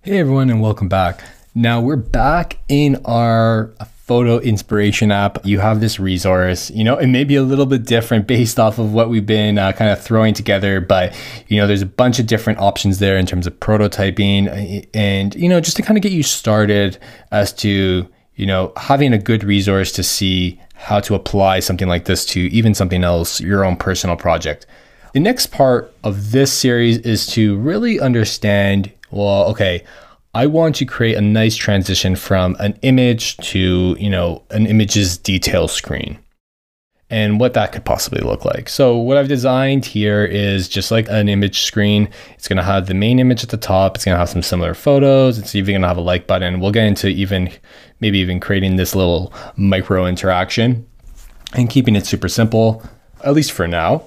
Hey everyone, and welcome back. Now we're back in our photo inspiration app. You have this resource, it may be a little bit different based off of what we've been kind of throwing together, but there's a bunch of different options there in terms of prototyping and, just to kind of get you started as to, having a good resource to see how to apply something like this to even something else, your own personal project. The next part of this series is to really understand, well, okay, I want to create a nice transition from an image to, an image's detail screen and what that could possibly look like. So what I've designed here is just like an image screen. It's going to have the main image at the top. It's going to have some similar photos. It's even going to have a like button. We'll get into maybe even creating this little micro interaction and keeping it super simple, at least for now.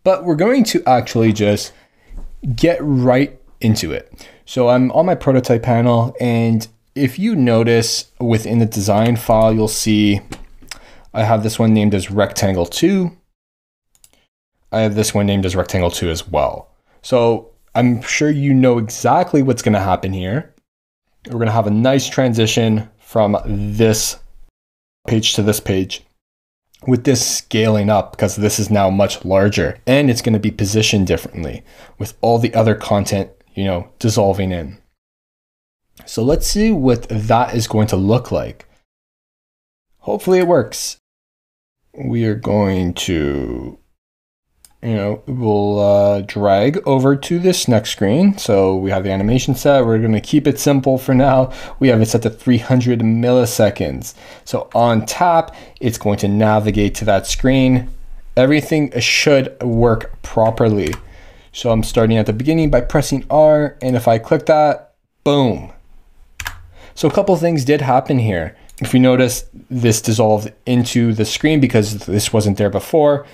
But we're going to actually just get right into it. So I'm on my prototype panel, and if you notice within the design file, you'll see I have this one named as rectangle 2. I have this one named as rectangle 2 as well. So I'm sure you know exactly what's going to happen here. We're going to have a nice transition from this page to this page, with this scaling up because this is now much larger, and it's going to be positioned differently with all the other content, dissolving in. So let's see what that is going to look like. Hopefully it works. We are going to, we'll drag over to this next screen. So we have the animation set. We're going to keep it simple for now. We have it set to 300 milliseconds. So on tap, it's going to navigate to that screen. Everything should work properly. So I'm starting at the beginning by pressing R, and if I click that, boom. So a couple of things did happen here. If you notice, this dissolved into the screen because this wasn't there before.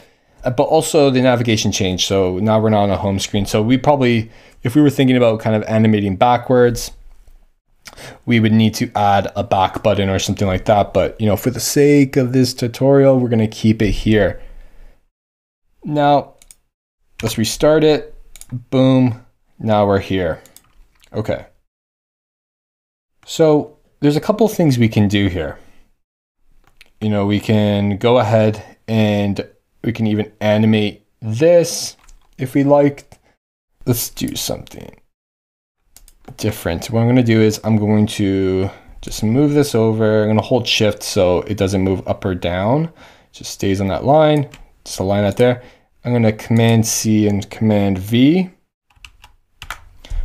But also the navigation changed. So now we're not on a home screen. So we probably, if we were thinking about kind of animating backwards, we would need to add a back button or something like that. But, for the sake of this tutorial, we're going to keep it here. Now, let's restart it. Boom. Now we're here. Okay. So there's a couple of things we can do here. We can go ahead and we can even animate this if we like. Let's do something different. What I'm going to do is I'm going to just move this over. I'm going to hold shift so it doesn't move up or down. It just stays on that line. Just align that there. I'm going to Command C and Command V.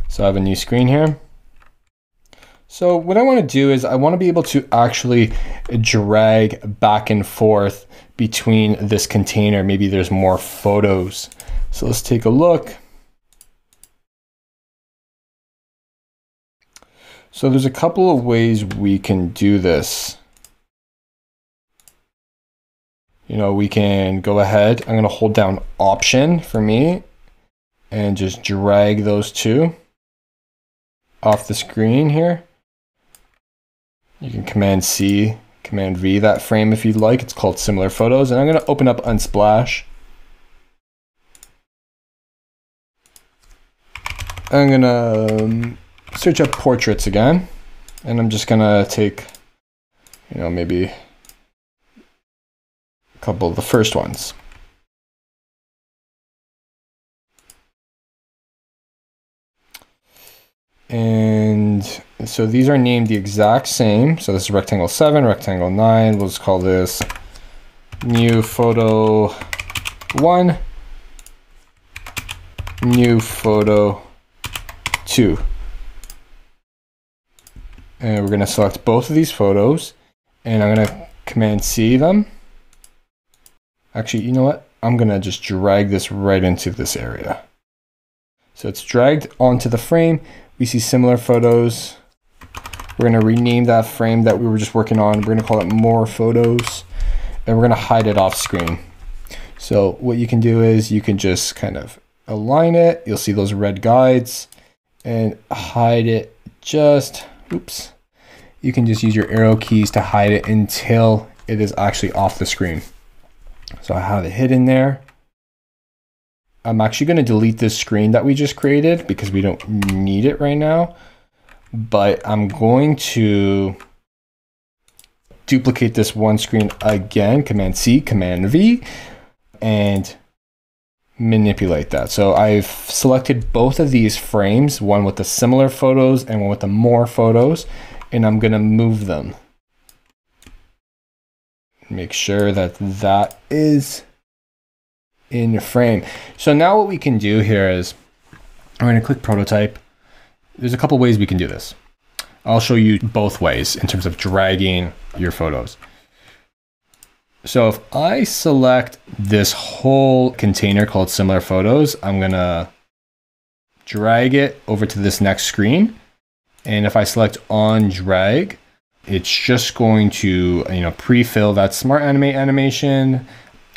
So I have a new screen here. So what I want to do is I want to be able to actually drag back and forth between this container. Maybe there's more photos. So let's take a look. So there's a couple of ways we can do this. We can go ahead. I'm going to hold down Option for me and just drag those two off the screen here. You can Command C, Command V that frame if you'd like. It's called Similar Photos. And I'm going to open up Unsplash. I'm going to search up portraits again. And I'm just going to take, maybe a couple of the first ones. And so these are named the exact same. So this is rectangle 7, rectangle 9. We'll just call this new photo 1, new photo 2. And we're going to select both of these photos, and I'm going to Command C them. Actually, you know what? I'm going to just drag this right into this area. So it's dragged onto the frame. We see similar photos. We're going to rename that frame that we were just working on. We're going to call it more photos, and we're going to hide it off screen. So what you can do is you can just kind of align it. You'll see those red guides and hide it just, oops. You can just use your arrow keys to hide it until it is actually off the screen. So I have it hidden there. I'm actually going to delete this screen that we just created because we don't need it right now. but I'm going to duplicate this one screen again, Command C, Command V, and manipulate that. So I've selected both of these frames, one with the similar photos and one with the more photos, and I'm going to move them. Make sure that that is in your frame. So now what we can do here is I'm going to click prototype. There's a couple ways we can do this. I'll show you both ways in terms of dragging your photos. So if I select this whole container called similar photos, I'm going to drag it over to this next screen. And if I select on drag, it's just going to, pre-fill that Smart Animate animation.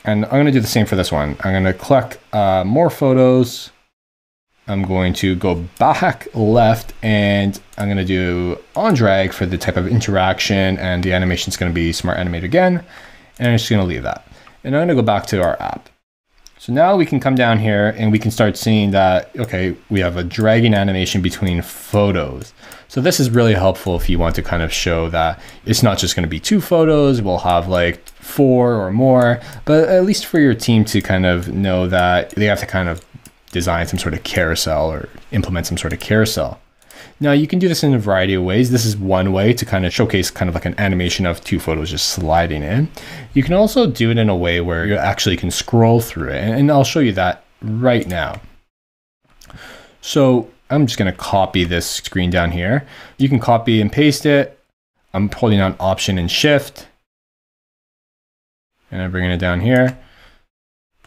And I'm going to do the same for this one. I'm going to click more photos. I'm going to go back left and I'm going to do on drag for the type of interaction, and the animation is going to be Smart Animate again. And I'm just going to leave that. And I'm going to go back to our app. So now we can come down here and we can start seeing that, okay, we have a dragging animation between photos. So this is really helpful if you want to kind of show that it's not just going to be 2 photos, we'll have like 4 or more, but at least for your team to kind of know that they have to kind of design some sort of carousel or implement some sort of carousel. Now you can do this in a variety of ways. This is one way to kind of showcase kind of like an animation of 2 photos just sliding in. You can also do it in a way where you actually can scroll through it, and I'll show you that right now. So I'm just going to copy this screen down here. You can copy and paste it. I'm holding on Option and Shift, and I'm bringing it down here.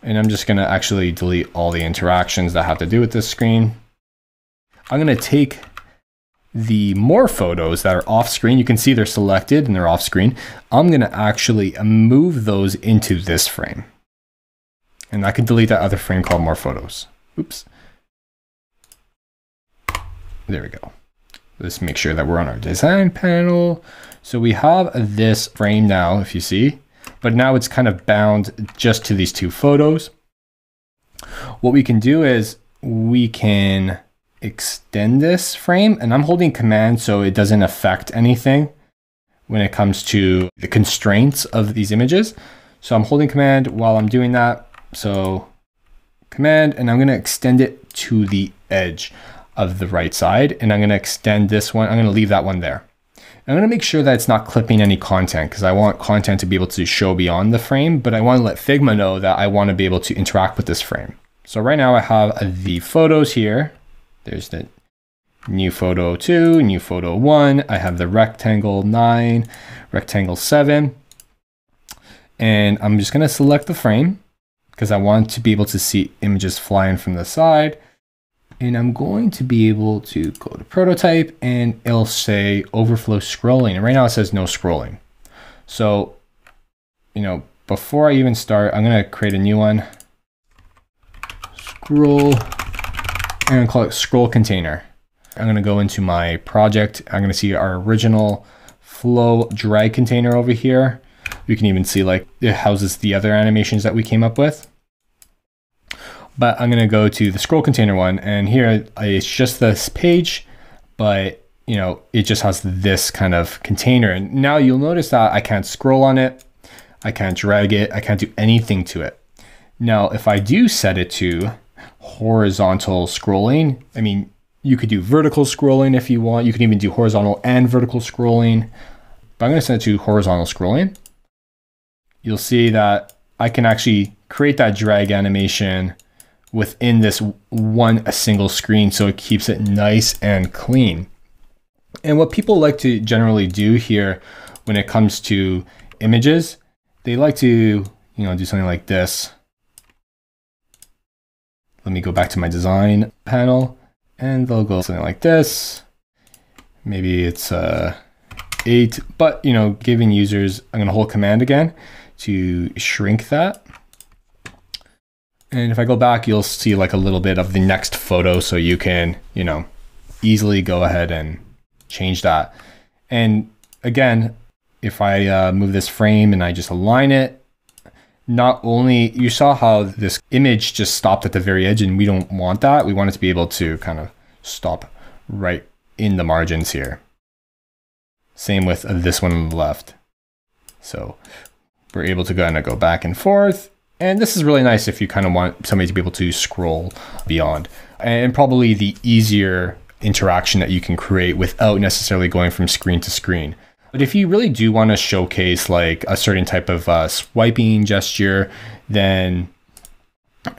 And I'm just going to actually delete all the interactions that have to do with this screen. I'm going to take the more photos that are off screen. You can see they're selected and they're off screen. I'm going to actually move those into this frame. And I can delete that other frame called more photos. Oops. There we go. Let's make sure that we're on our design panel. So we have this frame now, if you see, but now it's kind of bound just to these 2 photos. What we can do is we can extend this frame, and I'm holding Command so it doesn't affect anything when it comes to the constraints of these images. So I'm holding Command while I'm doing that. So Command, and I'm going to extend it to the edge of the right side, and I'm going to extend this one. I'm going to leave that one there. I'm going to make sure that it's not clipping any content, because I want content to be able to show beyond the frame, but I want to let Figma know that I want to be able to interact with this frame. So right now I have the photos here. There's the new photo 2, new photo 1. I have the rectangle 9, rectangle 7. And I'm just going to select the frame because I want to be able to see images flying from the side. And I'm going to be able to go to prototype, and it'll say overflow scrolling. And right now it says no scrolling. So, before I even start, I'm going to create a new one. Scroll. I'm going to call it scroll container. I'm going to go into my project. I'm going to see our original flow drag container over here. You can even see like it houses the other animations that we came up with. But I'm going to go to the scroll container one, and here it's just this page, but it just has this kind of container. And now you'll notice that I can't scroll on it. I can't drag it. I can't do anything to it. Now, if I do set it to horizontal scrolling, I mean, you could do vertical scrolling if you want. You can even do horizontal and vertical scrolling, but I'm going to set it to horizontal scrolling. You'll see that I can actually create that drag animation within this a single screen, so it keeps it nice and clean. And what people like to generally do here when it comes to images, they like to do something like this. Let me go back to my design panel, and they'll go something like this. Maybe it's 8, but giving users, I'm going to hold Command again to shrink that. And if I go back, you'll see like a little bit of the next photo, so you can, easily go ahead and change that. And again, if I move this frame and I just align it, not only, you saw how this image just stopped at the very edge, and we don't want that. We want it to be able to kind of stop right in the margins here. Same with this one on the left. So we're able to kind of go back and forth. And this is really nice if you kind of want somebody to be able to scroll beyond. And probably the easier interaction that you can create without necessarily going from screen to screen. But if you really do want to showcase like a certain type of swiping gesture, then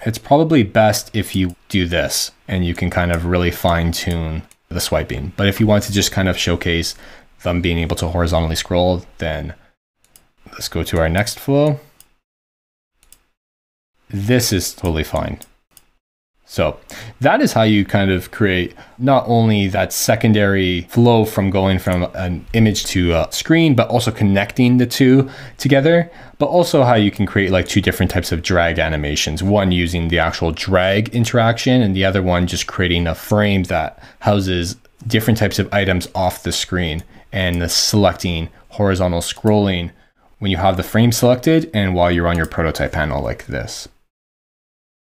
it's probably best if you do this and you can kind of really fine tune the swiping. But if you want to just kind of showcase them being able to horizontally scroll, then let's go to our next flow. This is totally fine. So that is how you kind of create not only that secondary flow from going from an image to a screen, but also connecting the two together, but also how you can create like two different types of drag animations, one using the actual drag interaction and the other one just creating a frame that houses different types of items off the screen and the selecting horizontal scrolling when you have the frame selected and while you're on your prototype panel like this.